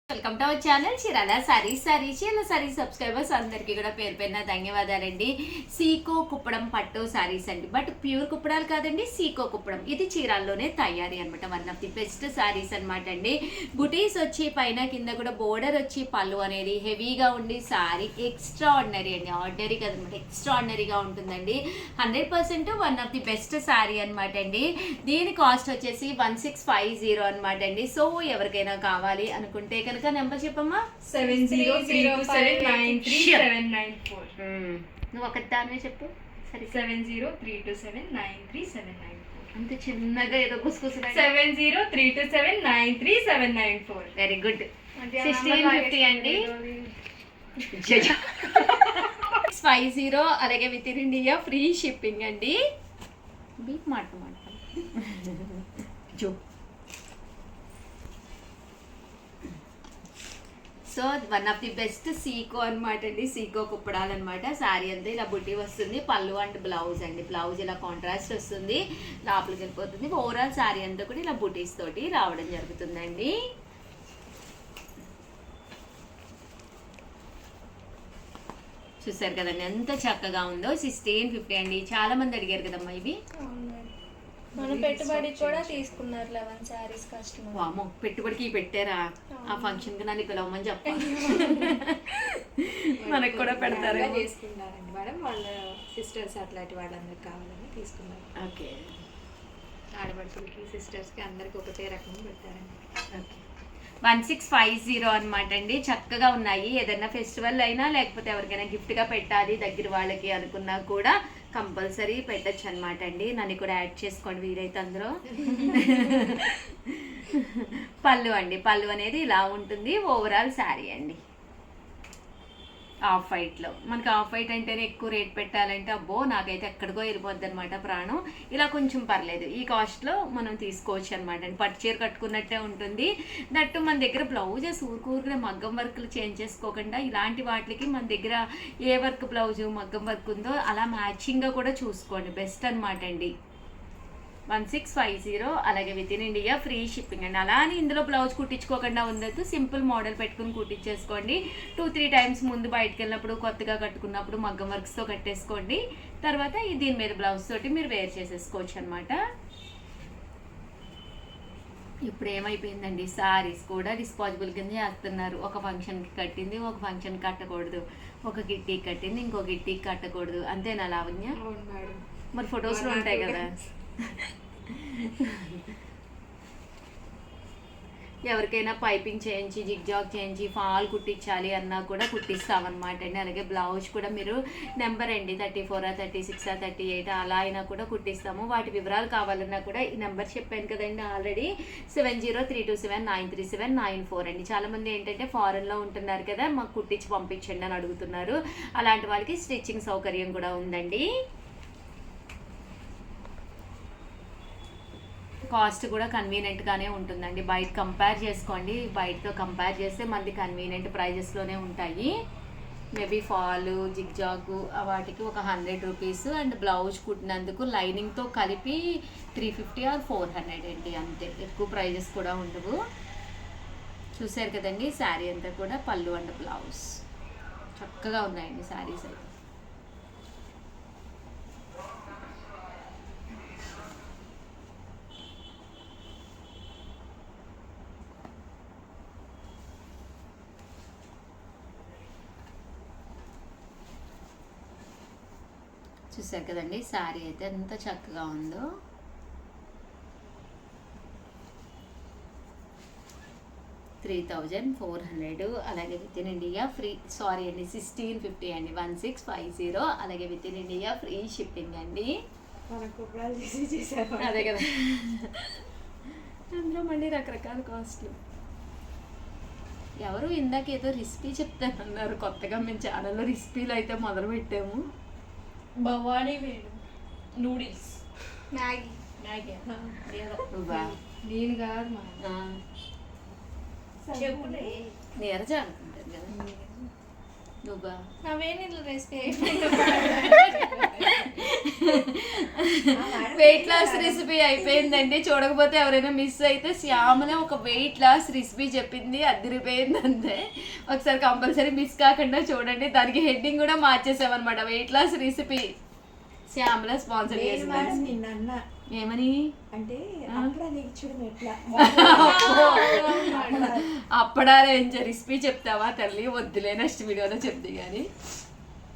Welcome to our channel Chirala saris subscribers అందరికీ కూడా పేరు పేరున ధన్యవాదాలండి. సీకో కుప్పడం పట్టు సారీస్ అండి, బట్ ప్యూర్ కుప్పడాలు కాదండి, సీకో కుప్పడం. ఇది చీరాల్లోనే తయారీ అనమాట. One of the best saris అనమాట అండి. బుటీస్ వచ్చి పైన కింద కూడా బోర్డర్ వచ్చి పళ్ళు అనేది హెవీగా ఉండి సారీ ఎక్స్ట్రా ఆర్డినరీ అండి, ఆర్డినరీ కదనమాట, ఎక్స్ట్రా ఆర్డినరీగా ఉంటుందండి. 100% one of the best sorry అనమాట అండి. దీని కాస్ట్ వచ్చేసి 1650 అనమాట అండి. సో ఎవరికైనా కావాలి అనుకుంటే కనుక నెంబర్ చెప్పమ్మా. 7032793794. నువ్వు ఒక దానివే చెప్పు. సరే, 7032793794. అంత చిన్నగా ఏదో గుసగుస. 7032793794. Very good. 1650 అండి. 50 అలాగే within India free shipping అండి. బీట్ మాట జో. So one of the best సీకో అనమాట అండి. సీకో కుప్పడాలు అనమాట. శారీ అంతా ఇలా బుట్టి వస్తుంది, పళ్ళు అండ్ బ్లౌజ్ అండి. బ్లౌజ్ ఇలా కాంట్రాస్ట్ వస్తుంది, లోపలికి వెళ్ళిపోతుంది. ఓవరాల్ శారీ అంతా కూడా ఇలా బుటీస్ తోటి రావడం జరుగుతుందండి. చూసారు కదండి ఎంత చక్కగా ఉందో. 1650 అండి. చాలా మంది అడిగారు కదమ్మా ఇవి. మన పెట్టుబడి కూడా తీసుకున్నారు 11 సారీస్ కస్టమర్. వామో, పెట్టుబడికి పెట్టారా? ఆ ఫంక్షన్ కి నన్ను పిలవమని చెప్పాలి. మనకు కూడా పెడతారు. తీసుకున్నారండి మేడం, వాళ్ళ సిస్టర్స్ అట్లాంటి వాళ్ళందరికి కావాలని తీసుకున్నారు. ఓకే, ఆడపడుచులకి సిస్టర్స్కి అందరికి ఒకటే రకం పెట్టారండి. ఓకే. 1650 అనమాట అండి. చక్కగా ఉన్నాయి. ఏదైనా ఫెస్టివల్ అయినా లేకపోతే ఎవరికైనా గిఫ్ట్గా పెట్టాలి దగ్గర వాళ్ళకి అనుకున్నా కూడా కంపల్సరీ పెట్టచ్చు అనమాట అండి. నన్ను కూడా యాడ్ చేసుకోండి వీలైతే అందరూ. పళ్ళు అండి, పళ్ళు అనేది ఇలా ఉంటుంది. ఓవరాల్ శారీ అండి ఆఫ్ వైట్లో. మనకి ఆఫ్ వైట్ అంటేనే ఎక్కువ రేట్ పెట్టాలంటే అబ్బో నాకైతే ఎక్కడికో వెళ్ళిపోద్ది అనమాట ప్రాణం. ఇలా కొంచెం పర్లేదు, ఈ కాస్ట్లో మనం తీసుకోవచ్చు అనమాట అండి. పట్టు చీర కట్టుకున్నట్టే ఉంటుంది. దట్టు మన దగ్గర బ్లౌజెస్ ఊరుకూరుకునే మగ్గం వర్క్లు చేంజ్ చేసుకోకుండా ఇలాంటి వాటికి మన దగ్గర ఏ వర్క్ బ్లౌజు మగ్గం వర్క్ ఉందో అలా మ్యాచింగ్గా కూడా చూసుకోండి, బెస్ట్ అనమాట అండి. 1650 అలాగే within India free shipping అండి. అలా అని ఇందులో బ్లౌజ్ కుట్టించుకోకుండా ఉండద్దు, సింపుల్ మోడల్ పెట్టుకుని కుట్టించేసుకోండి. 2-3 టైమ్స్ ముందు బయటకు వెళ్ళినప్పుడు కొత్తగా కట్టుకున్నప్పుడు మగ్గం వర్క్స్తో కట్టేసుకోండి. తర్వాత దీని మీద బ్లౌజ్ తోటి మీరు వేర్ చేసేసుకోవచ్చు అనమాట. ఇప్పుడు ఏమైపోయిందండి, సారీస్ కూడా డిస్పాజిబుల్ కింద చేస్తున్నారు. ఒక ఫంక్షన్కి కట్టింది ఒక ఫంక్షన్కి కట్టకూడదు, ఒక గిట్టీకి కట్టింది ఇంకో గిట్టీకి కట్టకూడదు. అంతేనా లావణ్య? మరి ఫొటోస్లో ఉంటాయి కదా. ఎవరికైనా పైపింగ్ చేయించి జిగ్జాగ్ చేయించి ఫాల్ కుట్టించాలి అన్నా కూడా కుట్టిస్తామన్నమాట అండి. అలాగే బ్లౌజ్ కూడా మీరు నెంబర్ అండి 34, 36, 38 అలా అయినా కూడా కుట్టిస్తాము. వాటి వివరాలు కావాలన్నా కూడా ఈ నెంబర్ చెప్పాను కదండి ఆల్రెడీ, 7032793794 అండి. చాలామంది ఏంటంటే ఫారెన్లో ఉంటున్నారు కదా, మాకు కుట్టించి పంపించండి అని అడుగుతున్నారు. అలాంటి వాళ్ళకి స్టిచ్చింగ్ సౌకర్యం కూడా ఉందండి. కాస్ట్ కూడా కన్వీనియంట్గానే ఉంటుందండి. బయట కంపేర్ చేసుకోండి, బయటతో కంపేర్ చేస్తే మనది కన్వీనియంట్ ప్రైజెస్లోనే ఉంటాయి. మేబీ ఫాలు జిగ్జాగు వాటికి ఒక 100 రూపీస్ అండ్ బ్లౌజ్ కుట్టినందుకు లైనింగ్తో కలిపి 350 or 400 అండి, అంతే. ఎక్కువ ప్రైజెస్ కూడా ఉండవు. చూసారు కదండి శారీ అంతా కూడా పళ్ళు అండ్ బ్లౌజ్ చక్కగా ఉన్నాయండి శారీస్ అయితే. చూసారు కదండి శారీ అయితే ఎంత చక్కగా ఉందో. $3,400 అలాగే within India free, sorry అండి 1650 అండి. 1650 అలాగే within India free shipping అండి. అదే కదా, అందులో మళ్ళీ రకరకాల కాస్ట్లు. ఎవరు ఇందాక ఏదో రెసిపీ చెప్తానన్నారు కొత్తగా, మేము ఛానల్లో రెసిపీలు అయితే మొదలు పెట్టాము. భవానీ వేడు నూడిల్స్, మ్యాగీ నేను కాదు మా చెప్పులే నీరజ అనుకుంటాను కదా నువ్వా. అవే నీళ్ళు రెసిపీ వెయిట్ లాస్ రెసిపీ అయిపోయిందండి. చూడకపోతే ఎవరైనా మిస్ అయితే శ్యామల ఒక వెయిట్ లాస్ రెసిపీ చెప్పింది, అదిరిపోయింది అంతే. ఒకసారి కంపల్సరీ మిస్ కాకుండా చూడండి. దానికి హెడ్డింగ్ కూడా మార్చేసామన్నమాట, weight loss recipe. Shyamala sponsor చేసింది. ఏమని అంటే అప్పడాలే రెసిపీ చెప్తావా తల్లి? వద్దులే, నెక్స్ట్ వీడియోలో చెప్తే కానీ.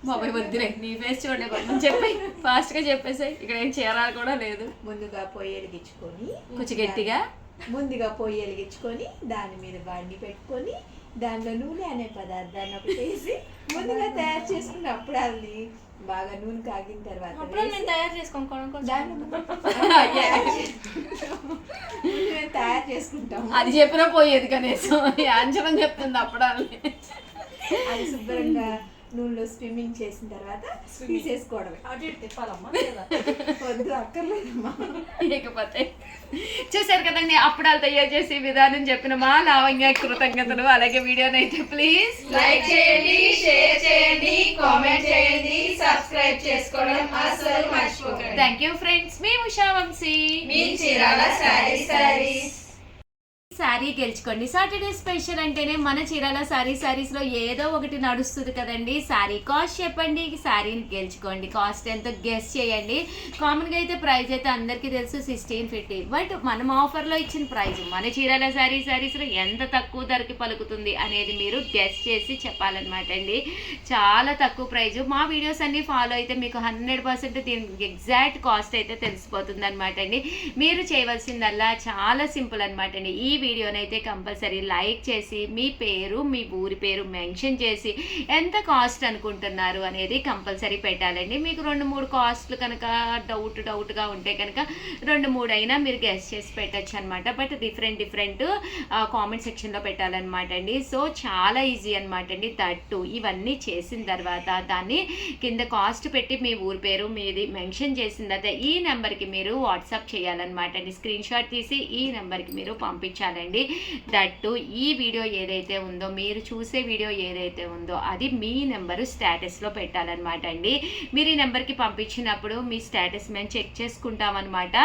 బాబాయ్ వద్దులే, నీ ఫేస్ చూడలే, కొంచెం చెప్పి ఫాస్ట్గా చెప్పేసాయి. ఇక్కడ ఏం చేరాలి కూడా లేదు. ముందుగా పొయ్యి వెలిగించుకొని, కొంచెం గట్టిగా ముందుగా పొయ్యి వెలిగించుకొని దాని మీద బండి పెట్టుకొని దాంట్లో నూనె అనే పదార్థాన్ని ఒకటి వేసి ముందుగా తయారు చేసుకున్న అప్పుడాల్ని బాగా నూనె కాగిన తర్వాత తయారు చేసుకోండి మేము తయారు చేసుకుంటాం. అది చెప్పినా పోయేది కనీసం. యాంచనం చెప్తుంది అప్పడాలని. అది శుభ్రంగా నూనెలో స్విమ్మింగ్ చేసిన తర్వాత తీసేసుకోవడమే. వద్దు, అక్కర్లేదమ్మా. లేకపోతే చూసారు కదండి, అప్పడాలు తయారు చేసే విధానం చెప్పిన మా లావణ్య కృతజ్ఞతలు. అలాగే వీడియోని అయితే ప్లీజ్ లైక్ చేయండి, షేర్ చేయండి, కామెంట్ చేయండి, సబ్స్క్రైబ్ చేసుకోవడం అసలు మర్చిపోకండి. Thank you friends. మీ ఉషా వంశీ, మీ చీరాల సారీస్. శారీ గెలుచుకోండి. సాటర్డే స్పెషల్ అంటేనే మన చీరాల సారీస్లో ఏదో ఒకటి నడుస్తుంది కదండి. శారీ కాస్ట్ చెప్పండి, శారీని గెలుచుకోండి. కాస్ట్ ఎంతో గెస్ చేయండి. కామన్గా అయితే ప్రైస్ అయితే అందరికీ తెలుసు 1650. బట్ మనం ఆఫర్లో ఇచ్చిన ప్రైస్ మన చీరాల సారీస్లో ఎంత తక్కువ ధరకి పలుకుతుంది అనేది మీరు గెస్ చేసి చెప్పాలన్నమాట అండి. చాలా తక్కువ ప్రైజ్. మా వీడియోస్ అన్ని ఫాలో అయితే మీకు 100% దీనికి ఎగ్జాక్ట్ కాస్ట్ అయితే తెలిసిపోతుంది అనమాట అండి. మీరు చేయవలసిందల్లా చాలా సింపుల్ అనమాట అండి. ఈ వీడియోని అయితే కంపల్సరీ లైక్ చేసి మీ పేరు, మీ ఊరి పేరు మెన్షన్ చేసి ఎంత కాస్ట్ అనుకుంటున్నారు అనేది కంపల్సరీ పెట్టాలండి. మీకు 2-3 కాస్ట్లు కనుక డౌట్గా ఉంటే కనుక 2-3 అయినా మీరు గెస్ చేసి పెట్టచ్చు అనమాట. బట్ డిఫరెంట్ కామెంట్ సెక్షన్లో పెట్టాలన్నమాట అండి. సో చాలా ఈజీ అనమాట అండి. దట్టు ఇవన్నీ చేసిన తర్వాత దాన్ని కింద కాస్ట్ పెట్టి మీ ఊరి పేరు మీది మెన్షన్ చేసిన తర్వాత ఈ నెంబర్కి మీరు వాట్సాప్ చేయాలన్నమాట అండి. స్క్రీన్ షాట్ తీసి ఈ నెంబర్కి మీరు పంపించాలండి. దట్టు ఈ వీడియో ఏదైతే ఉందో, మీరు చూసే వీడియో ఏదైతే ఉందో అది మీ నెంబరు స్టేటస్లో పెట్టాలన్నమాట అండి. మీరు ఈ నెంబర్కి పంపించినప్పుడు మీ స్టేటస్ మేము చెక్ చేసుకుంటామన్నమాట.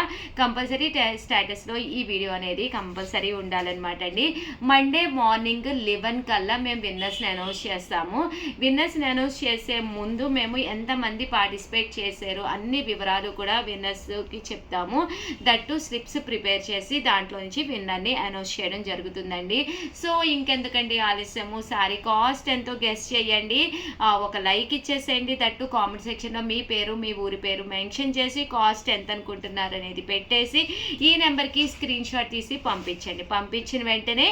కంపల్సరీ స్టేటస్లో ఈ వీడియో అనేది కంపల్సరీ ఉండాలన్నమాట అండి. మండే మార్నింగ్ 11 కల్లా మేము విన్నర్స్ని అనౌన్స్ చేస్తాము. విన్నర్స్ని అనౌన్స్ చేసే ముందు మేము ఎంతమంది పార్టిసిపేట్ చేశారు అన్ని వివరాలు కూడా విన్నర్స్కి చెప్తాము. దట్టు స్లిప్స్ ప్రిపేర్ చేసి దాంట్లో నుంచి విన్నర్ని అనౌన్స్ చేయడం జరుగుతుందండి. సో ఇంకెందుకండి ఆలస్యము, సారీ కాస్ట్ ఎంతో గెస్ చేయండి. ఒక లైక్ ఇచ్చేసేయండి. దట్టు కామెంట్ సెక్షన్లో మీ పేరు, మీ ఊరి పేరు మెన్షన్ చేసి కాస్ట్ ఎంత అనుకుంటున్నారు అనేది పెట్టేసి ఈ నెంబర్కి స్క్రీన్ షాట్ తీసి పంపించండి. పంపించిన వెంటనే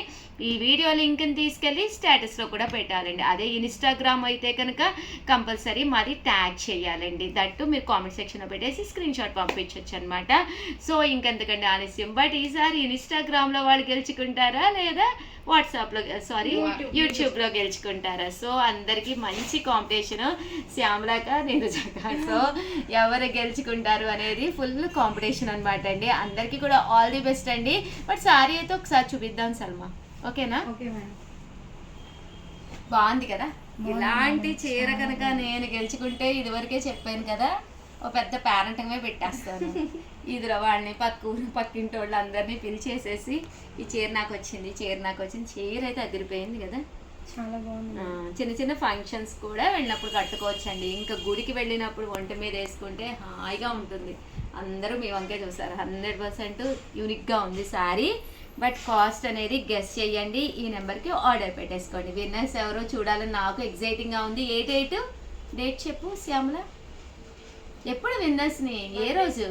ఈ వీడియో లింక్ని తీసుకెళ్ళి స్టేటస్లో కూడా పెట్టాలండి. అదే ఇన్స్టాగ్రామ్ అయితే కనుక కంపల్సరీ మాది ట్యాగ్ చేయాలండి. దట్టు మీరు కామెంట్ సెక్షన్లో పెట్టేసి స్క్రీన్ షాట్ పంపించవచ్చు అనమాట. సో ఇంకెందుకండి ఆలస్యం. బట్ ఈసారి ఇన్స్టాగ్రామ్లో వాళ్ళు గెలుచుకుంటారా లేదా వాట్సాప్లో యూట్యూబ్లో గెలుచుకుంటారా? సో అందరికీ మంచి కాంపిటీషన్. శ్యామలాక నేను జగా. సో ఎవరు గెలుచుకుంటారు అనేది ఫుల్ కాంపిటీషన్ అనమాట అండి. అందరికీ కూడా ఆల్ ది బెస్ట్ అండి. బట్ సారీ అయితే ఒకసారి చూపిద్దాం సల్మా, ఓకేనా? బాగుంది కదా. ఇలాంటి చీర కనుక నేను గెలుచుకుంటే ఇదివరకే చెప్పాను కదా, ఓ పెద్ద పేరెంటమే పెట్టేస్తాను. ఇదిలో వాళ్ళని పక్కింటి వాళ్ళు అందరినీ పిలిచేసేసి ఈ చీర నాకు వచ్చింది, చీర అయితే అదిరిపోయింది కదా, చాలా బాగుంది. చిన్న ఫంక్షన్స్ కూడా వెళ్ళినప్పుడు కట్టుకోవచ్చండి. ఇంకా గుడికి వెళ్ళినప్పుడు ఒంటి మీద వేసుకుంటే హాయిగా ఉంటుంది. అందరూ మీ వంకే చూసారు. 100% యూనిక్గా ఉంది శారీ. బట్ కాస్ట్ అనేది గెస్ చేయండి. ఈ నెంబర్కి ఆర్డర్ పెట్టేసుకోండి. విన్నర్స్ ఎవరో చూడాలని నాకు ఎగ్జైటింగ్గా ఉంది. ఏ డేట్ చెప్పు శ్యామల. ఎప్పుడు విన్నర్స్ని? ఏ రోజు?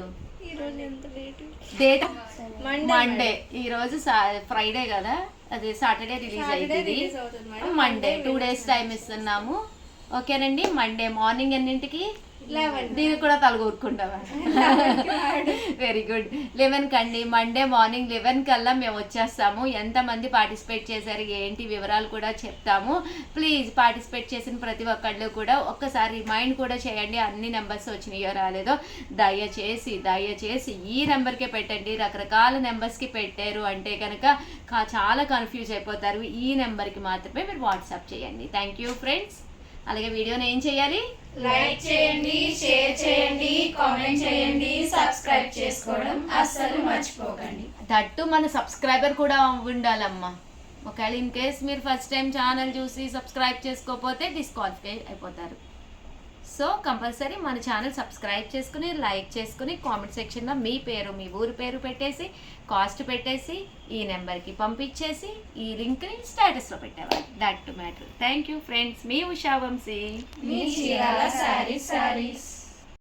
Date Monday. ఈరోజు ఫ్రైడే కదా, అది సాటర్డే రిలీజ్ అవుతుంది. మండే 2 days టైం ఇస్తున్నాము. ఓకేనండి. మండే మార్నింగ్ ఎన్నింటికి? 11. దీనికి కూడా తలగూరుకుంటావా? Very good. 11 కండి. మండే మార్నింగ్ 11 కల్లా మేము వచ్చేస్తాము. ఎంతమంది పార్టిసిపేట్ చేశారు ఏంటి వివరాలు కూడా చెప్తాము. ప్లీజ్ పార్టిసిపేట్ చేసిన ప్రతి ఒక్కళ్ళు కూడా ఒక్కసారి రిమైండ్ కూడా చేయండి. అన్ని నెంబర్స్ వచ్చినాయో రాలేదో దయచేసి ఈ నెంబర్కే పెట్టండి. రకరకాల నెంబర్స్కి పెట్టారు అంటే కనుక చాలా కన్ఫ్యూజ్ అయిపోతారు. ఈ నెంబర్కి మాత్రమే మీరు వాట్సాప్ చేయండి. Thank you friends. అలాగే వీడియోని ఏం చేయాలి, లైక్ చేయండి, షేర్ చేయండి, కామెంట్ చేయండి, సబ్స్క్రైబ్ చేసుకోవడం అస్సలు మర్చిపోకండి. దట్టు మన సబ్స్క్రైబర్ కూడా ఉండాలమ్మా. ఒకవేళ ఇన్ కేస్ మీరు ఫస్ట్ టైం ఛానల్ చూసి సబ్స్క్రైబ్ చేసుకోకపోతే డిస్క్వాలిఫై అయిపోతారు. సో కంపల్సరీ మన ఛానల్ సబ్స్క్రైబ్ చేసుకుని లైక్ చేసుకుని కామెంట్ సెక్షన్లో మీ పేరు మీ ఊరి పేరు పెట్టేసి కాస్ట్ పెట్టేసి ఈ నెంబర్కి పంపించేసి ఈ లింక్ని స్టేటస్లో పెట్టేవాళ్ళు. That to matter. Thank you friends, మీ ఉషా వంశీ, మీ చీరాల సారీస్.